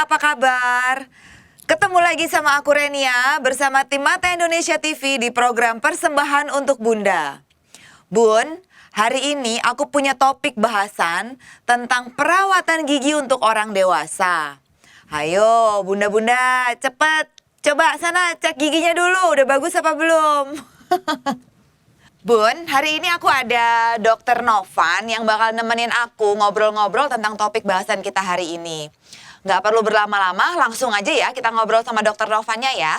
apa kabar? Ketemu lagi sama aku Renia bersama tim Mata Indonesia TV di program Persembahan untuk Bunda. Bun, hari ini aku punya topik bahasan tentang perawatan gigi untuk orang dewasa. Ayo bunda-bunda cepet, coba sana cek giginya dulu, udah bagus apa belum? Bun, hari ini aku ada Dokter Novan yang bakal nemenin aku ngobrol-ngobrol tentang topik bahasan kita hari ini. Nggak perlu berlama-lama, langsung aja ya kita ngobrol sama Dokter Novannya ya.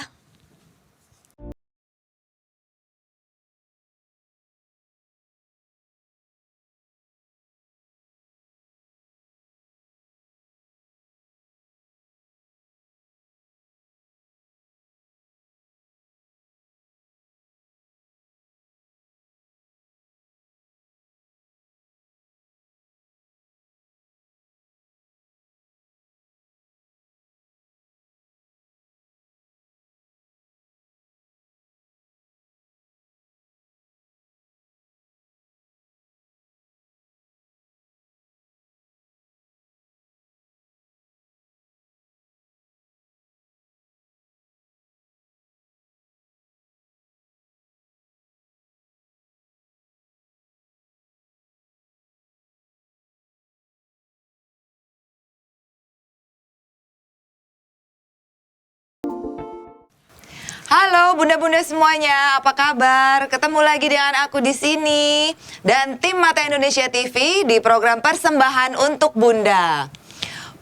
Halo bunda-bunda semuanya, apa kabar? Ketemu lagi dengan aku di sini dan tim Mata Indonesia TV di program Persembahan untuk Bunda.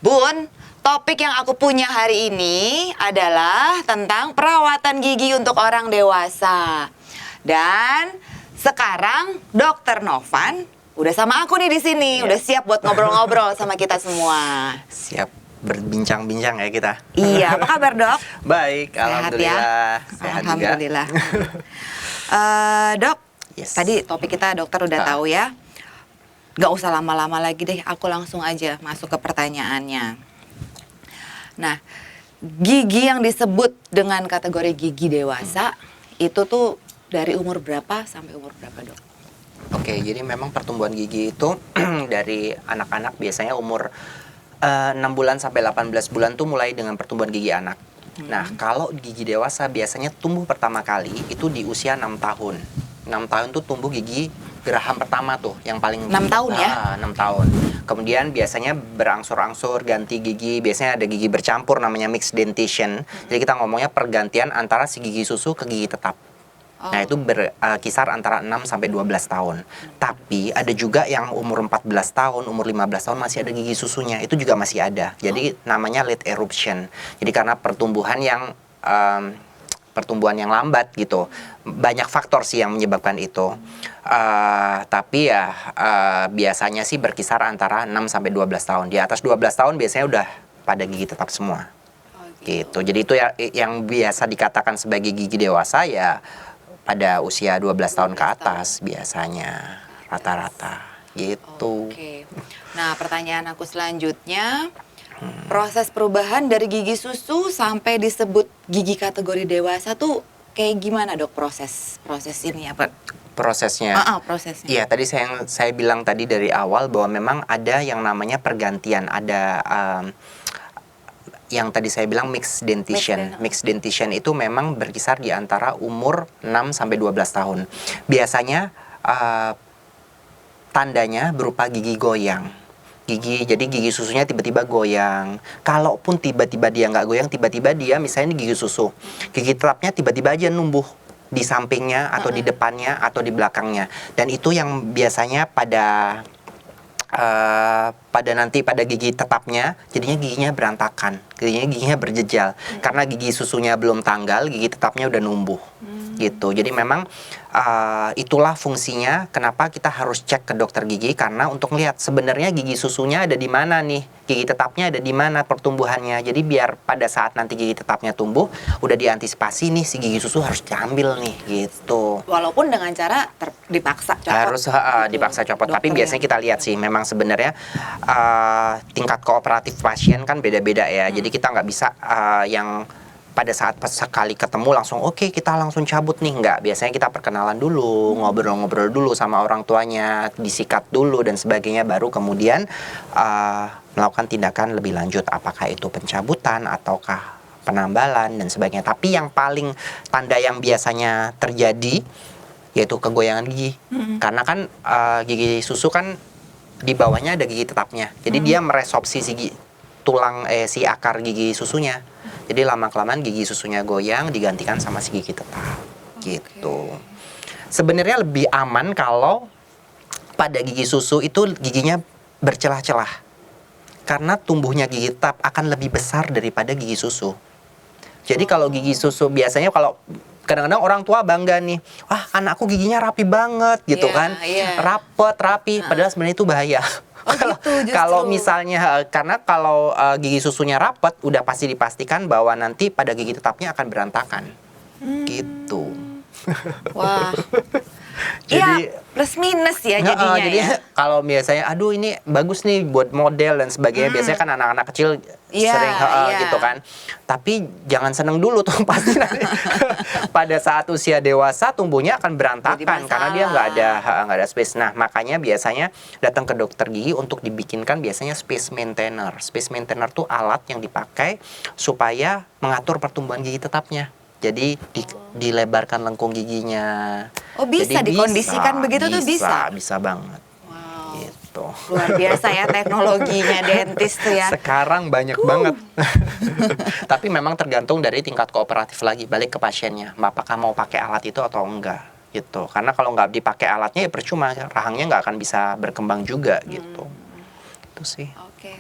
Bun, topik yang aku punya hari ini adalah tentang perawatan gigi untuk orang dewasa. Dan sekarang Dokter Novan udah sama aku nih di sini, udah siap buat ngobrol-ngobrol sama kita semua. Siap berbincang-bincang ya kita. Iya, apa kabar dok? Baik, alhamdulillah. Sehat alhamdulillah. Dok, tadi topik kita dokter udah tahu ya. Gak usah lama-lama lagi deh, aku langsung aja masuk ke pertanyaannya. Nah, gigi yang disebut dengan kategori gigi dewasa itu tuh dari umur berapa sampai umur berapa dok? Oke, jadi memang pertumbuhan gigi itu dari anak-anak biasanya umur 6 bulan sampai 18 bulan tuh mulai dengan pertumbuhan gigi anak. Nah, kalau gigi dewasa biasanya tumbuh pertama kali itu di usia 6 tahun. 6 tahun tuh tumbuh gigi geraham pertama tuh, yang paling 6 tahun ya? 6 tahun. Kemudian biasanya berangsur-angsur ganti gigi, biasanya ada gigi bercampur namanya mixed dentition. Jadi kita ngomongnya pergantian antara si gigi susu ke gigi tetap. Nah itu berkisar antara 6 sampai 12 tahun. Tapi ada juga yang umur 14 tahun, umur 15 tahun masih ada gigi susunya. Itu juga masih ada. Jadi namanya late eruption. Jadi karena pertumbuhan yang lambat gitu. Banyak faktor sih yang menyebabkan itu. Tapi ya biasanya sih berkisar antara 6 sampai 12 tahun. Di atas 12 tahun biasanya udah pada gigi tetap semua. Gitu. Jadi itu ya yang biasa dikatakan sebagai gigi dewasa ya pada usia 12 tahun ke atas biasanya rata-rata gitu. Oke. Nah, pertanyaan aku selanjutnya, proses perubahan dari gigi susu sampai disebut gigi kategori dewasa tuh kayak gimana dok proses ini apa? Prosesnya. Prosesnya. Iya, tadi saya bilang tadi dari awal bahwa memang ada yang namanya pergantian, ada yang tadi saya bilang mixed dentition. Mixed dentition itu memang berkisar di antara umur 6 sampai 12 tahun. Biasanya tandanya berupa gigi goyang. Jadi gigi susunya tiba-tiba goyang. Kalaupun tiba-tiba dia nggak goyang, tiba-tiba dia misalnya gigi susu. Gigi tetapnya tiba-tiba aja numbuh di sampingnya atau di depannya atau di belakangnya. Dan itu yang biasanya pada gigi tetapnya jadinya giginya berantakan, giginya berjejal karena gigi susunya belum tanggal, gigi tetapnya udah numbuh gitu. Jadi memang itulah fungsinya kenapa kita harus cek ke dokter gigi, karena untuk melihat sebenarnya gigi susunya ada di mana nih, gigi tetapnya ada di mana pertumbuhannya. Jadi biar pada saat nanti gigi tetapnya tumbuh udah diantisipasi nih, si gigi susu harus diambil nih gitu. Walaupun dengan cara dipaksa copot. Harus dipaksa copot. Tapi biasanya kita lihat sih memang sebenarnya tingkat kooperatif pasien kan beda-beda ya. Jadi kita nggak bisa yang pada saat pas sekali ketemu langsung oke, kita langsung cabut nih, nggak. Biasanya kita perkenalan dulu, ngobrol-ngobrol dulu sama orang tuanya, disikat dulu dan sebagainya, baru kemudian melakukan tindakan lebih lanjut, apakah itu pencabutan ataukah penambalan dan sebagainya. Tapi yang paling tanda yang biasanya terjadi yaitu kegoyangan gigi. Karena kan gigi susu kan di bawahnya ada gigi tetapnya. Jadi dia meresorpsi si akar gigi susunya. Jadi lama-kelamaan gigi susunya goyang digantikan sama si gigi tetap. Gitu. Sebenarnya lebih aman kalau pada gigi susu itu giginya bercelah-celah. Karena tumbuhnya gigi tetap akan lebih besar daripada gigi susu. Jadi kalau gigi susu biasanya kalau kadang-kadang orang tua bangga nih, wah anakku giginya rapi banget gitu kan, rapet, rapi, padahal sebenarnya itu bahaya. Kalau misalnya karena kalau gigi susunya rapet, udah pasti dipastikan bahwa nanti pada gigi tetapnya akan berantakan, gitu. Wah. Jadi plus minus ya jadinya. Jadi kalau biasanya, aduh ini bagus nih buat model dan sebagainya. Biasanya kan anak-anak kecil sering gitu kan. Tapi jangan seneng dulu tuh, pasti nanti pada saat usia dewasa tumbuhnya akan berantakan karena dia nggak ada space. Nah makanya biasanya datang ke dokter gigi untuk dibikinkan biasanya space maintainer. Space maintainer tuh alat yang dipakai supaya mengatur pertumbuhan gigi tetapnya. Jadi dilebarkan lengkung giginya. Oh bisa jadi dikondisikan begitu tuh bisa? Bisa banget. Wow. Gitu. Luar biasa ya teknologinya dentis tuh ya. Sekarang banyak banget. Tapi memang tergantung dari tingkat kooperatif lagi. Balik ke pasiennya. Apakah mau pakai alat itu atau enggak. Gitu. Karena kalau nggak dipakai alatnya ya percuma. Rahangnya nggak akan bisa berkembang juga gitu. Itu sih. Oke.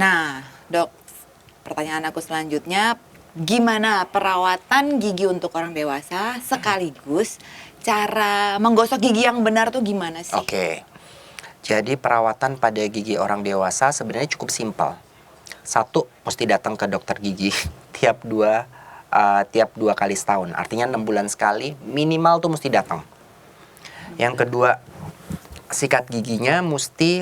Nah dok, pertanyaan aku selanjutnya. Gimana perawatan gigi untuk orang dewasa sekaligus cara menggosok gigi yang benar tuh gimana sih? Oke. Jadi perawatan pada gigi orang dewasa sebenarnya cukup simpel. Satu, mesti datang ke dokter gigi tiap dua kali setahun. Artinya 6 bulan sekali minimal tuh mesti datang. Yang kedua, sikat giginya mesti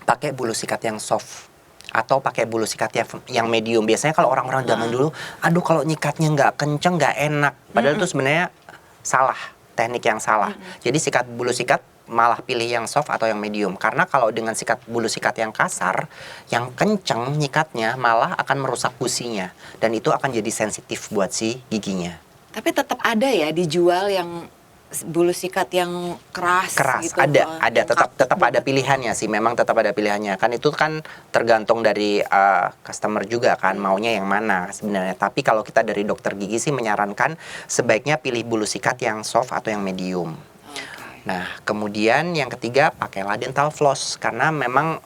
pakai bulu sikat yang soft. Atau pakai bulu sikat yang medium. Biasanya kalau orang-orang zaman dulu, aduh kalau nyikatnya nggak kenceng, nggak enak. Padahal itu sebenarnya salah, teknik yang salah. Jadi bulu sikat malah pilih yang soft atau yang medium. Karena kalau dengan bulu sikat yang kasar, yang kenceng nyikatnya malah akan merusak gusinya. Dan itu akan jadi sensitif buat si giginya. Tapi tetap ada ya dijual yang bulu sikat yang keras gitu. Ada tetap ada pilihannya sih, memang tetap ada pilihannya kan, itu kan tergantung dari customer juga kan maunya yang mana sebenarnya. Tapi kalau kita dari dokter gigi sih menyarankan sebaiknya pilih bulu sikat yang soft atau yang medium. Nah kemudian yang ketiga, pakailah dental floss karena memang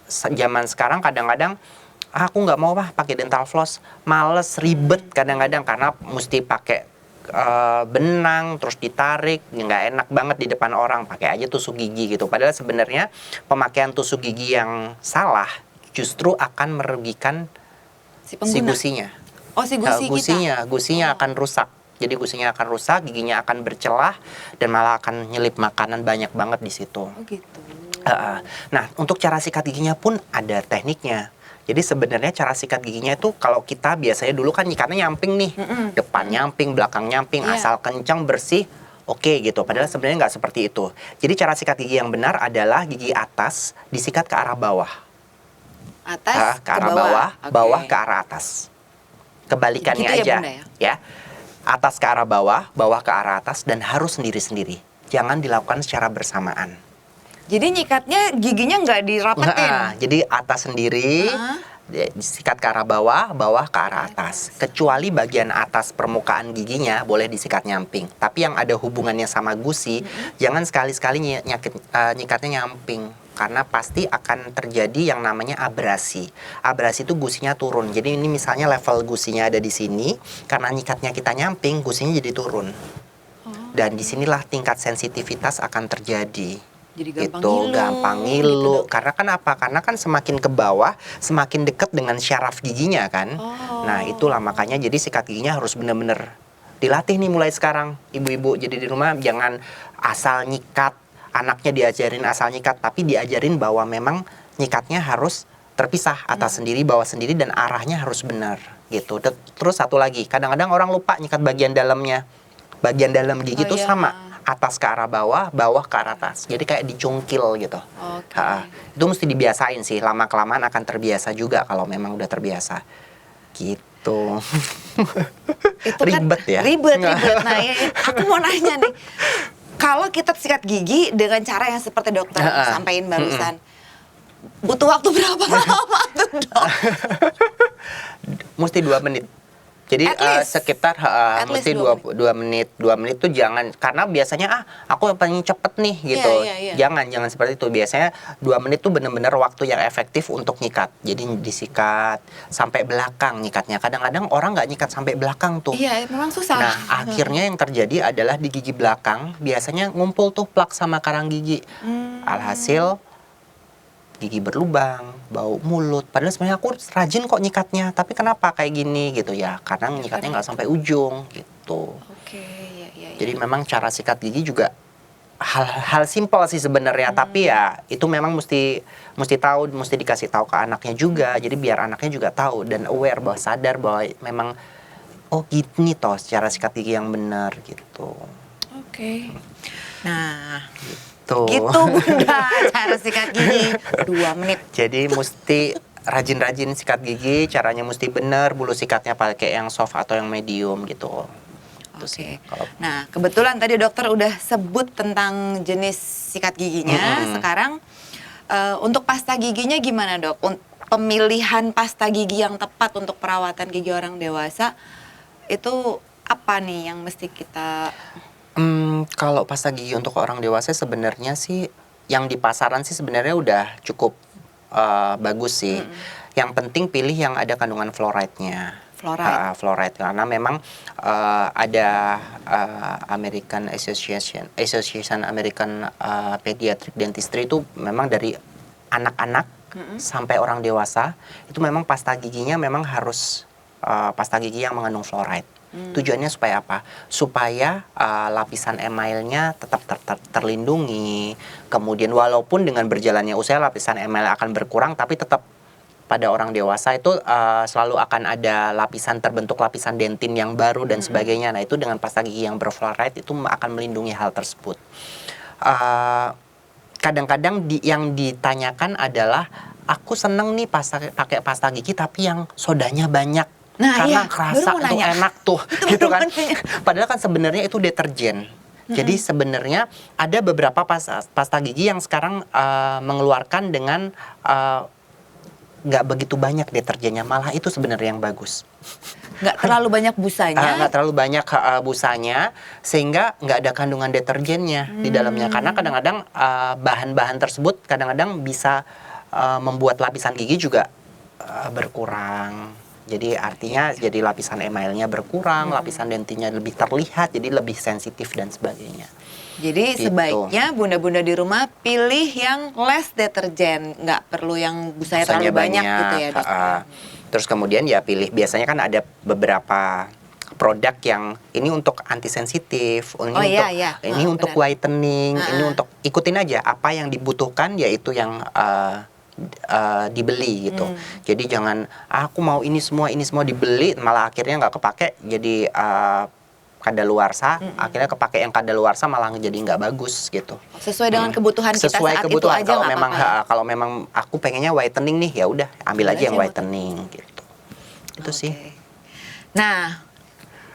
zaman sekarang kadang-kadang aku nggak mau pakai dental floss, males, ribet kadang-kadang karena mesti pakai benang terus ditarik, nggak enak banget di depan orang. Pakai aja tusuk gigi gitu. Padahal sebenarnya pemakaian tusuk gigi yang salah justru akan merugikan si gusinya. Oh si gusinya akan rusak. Jadi gusinya akan rusak, giginya akan bercelah dan malah akan nyelip makanan banyak banget di situ. Oh gitu. Nah untuk cara sikat giginya pun ada tekniknya. Jadi sebenarnya cara sikat giginya itu kalau kita biasanya dulu kan nyikatnya nyamping nih, depan nyamping, belakang nyamping, asal kencang bersih, oke gitu. Padahal sebenarnya nggak seperti itu. Jadi cara sikat gigi yang benar adalah gigi atas disikat ke arah bawah, atas ke arah bawah, bawah ke arah atas. Kebalikannya gitu aja, ya. Atas ke arah bawah, bawah ke arah atas, dan harus sendiri-sendiri. Jangan dilakukan secara bersamaan. Jadi nyikatnya giginya nggak dirapetin? Jadi atas sendiri, disikat ke arah bawah, bawah ke arah atas. Kecuali bagian atas permukaan giginya boleh disikat nyamping. Tapi yang ada hubungannya sama gusi, jangan sekali-sekali nyikatnya nyamping. Karena pasti akan terjadi yang namanya abrasi. Abrasi itu gusinya turun. Jadi ini misalnya level gusinya ada di sini, karena nyikatnya kita nyamping, gusinya jadi turun. Dan disinilah tingkat sensitivitas akan terjadi. Jadi gampang ngilu. Karena kan apa? Karena kan semakin ke bawah, semakin dekat dengan syaraf giginya kan. Nah itulah makanya jadi sikat giginya harus benar-benar dilatih nih mulai sekarang. Ibu-ibu jadi di rumah jangan asal nyikat, anaknya diajarin asal nyikat, tapi diajarin bahwa memang nyikatnya harus terpisah, atas sendiri, bawah sendiri, dan arahnya harus benar gitu. Terus satu lagi, kadang-kadang orang lupa nyikat bagian dalamnya. Bagian dalam gigi itu sama, atas ke arah bawah, bawah ke arah atas. Jadi kayak dicungkil gitu. Itu mesti dibiasain sih, lama-kelamaan akan terbiasa juga kalau memang udah terbiasa. Gitu. Itu ribet kan, ya? Ribet. Nah, ya, aku mau nanya nih. Kalau kita sikat gigi dengan cara yang seperti dokter sampaikan barusan, butuh waktu berapa lama tuh, Dok? Mesti 2 menit. Jadi sekitar mesti 2 menit. 2 menit tuh jangan, karena biasanya aku pengen cepet nih gitu. Jangan seperti itu. Biasanya 2 menit tuh bener-bener waktu yang efektif untuk nyikat. Jadi disikat sampai belakang nyikatnya. Kadang-kadang orang nggak nyikat sampai belakang tuh. Iya, memang susah. Nah, akhirnya yang terjadi adalah di gigi belakang biasanya ngumpul tuh plak sama karang gigi. Alhasil gigi berlubang, bau mulut. Padahal sebenarnya aku rajin kok nyikatnya, tapi kenapa kayak gini gitu ya? Karena nyikatnya nggak sampai ujung gitu. Ya. Jadi memang cara sikat gigi juga hal simpel sih sebenarnya, tapi ya itu memang mesti tahu, mesti dikasih tahu ke anaknya juga. Jadi biar anaknya juga tahu dan aware, bahwa sadar bahwa memang oh gini toh cara sikat gigi yang benar gitu. Nah, gitu Bunda, cara sikat gigi 2 menit. Jadi mesti rajin-rajin sikat gigi, caranya mesti benar, bulu sikatnya pakai yang soft atau yang medium gitu. Nah, kebetulan tadi dokter udah sebut tentang jenis sikat giginya. Sekarang untuk pasta giginya gimana, Dok? Pemilihan pasta gigi yang tepat untuk perawatan gigi orang dewasa itu apa nih yang mesti kita... Kalau pasta gigi untuk orang dewasa sebenarnya sih yang di pasaran sih sebenarnya udah cukup bagus sih. Yang penting pilih yang ada kandungan fluoride-nya. Fluoride karena memang ada American Association American Pediatric Dentistry itu memang dari anak-anak sampai orang dewasa itu memang pasta giginya memang harus pasta gigi yang mengandung fluoride. Tujuannya supaya apa? Supaya lapisan emailnya tetap terlindungi. Kemudian walaupun dengan berjalannya usia lapisan email akan berkurang, tapi tetap pada orang dewasa itu selalu akan ada terbentuk lapisan dentin yang baru dan sebagainya. Nah itu dengan pasta gigi yang berfluoride itu akan melindungi hal tersebut. Kadang-kadang yang ditanyakan adalah aku seneng nih pakai pasta gigi tapi yang sodanya banyak. Karena kerasa itu enak tuh gitu kan. Padahal kan sebenarnya itu deterjen. Jadi sebenarnya ada beberapa pasta gigi yang sekarang mengeluarkan dengan nggak begitu banyak deterjennya, malah itu sebenarnya yang bagus. Nggak terlalu banyak busanya? Nggak terlalu banyak busanya, sehingga nggak ada kandungan deterjennya di dalamnya. Karena kadang-kadang bahan-bahan tersebut kadang-kadang bisa membuat lapisan gigi juga berkurang. Jadi artinya jadi lapisan emailnya berkurang, lapisan dentinnya lebih terlihat, jadi lebih sensitif dan sebagainya. Jadi gitu. Sebaiknya bunda-bunda di rumah pilih yang less deterjen, nggak perlu yang busanya terlalu banyak gitu ya, Dok. Terus kemudian ya pilih, biasanya kan ada beberapa produk yang ini untuk anti sensitif, ini untuk whitening, ini untuk ikutin aja apa yang dibutuhkan, yaitu yang dibeli gitu. Jadi jangan aku mau ini semua dibeli, malah akhirnya nggak kepake, jadi kadaluarsa, akhirnya kepake yang kadaluarsa malah jadi nggak bagus gitu. Sesuai dengan kebutuhan kita sesuai saat kebutuhan. itu aja Kalau nggak memang apa-apa. kalau memang aku pengennya whitening nih, ya udah ambil aja yang whitening gitu. Itu sih. Nah,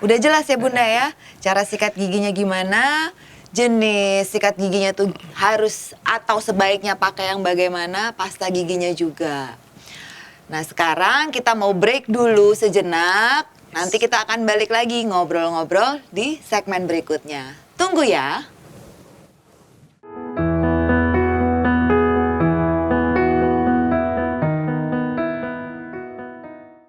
udah jelas ya Bunda ya, cara sikat giginya gimana, jenis sikat giginya tuh harus atau sebaiknya pakai yang bagaimana, pasta giginya juga. Nah sekarang kita mau break dulu sejenak, nanti kita akan balik lagi ngobrol-ngobrol di segmen berikutnya. Tunggu ya.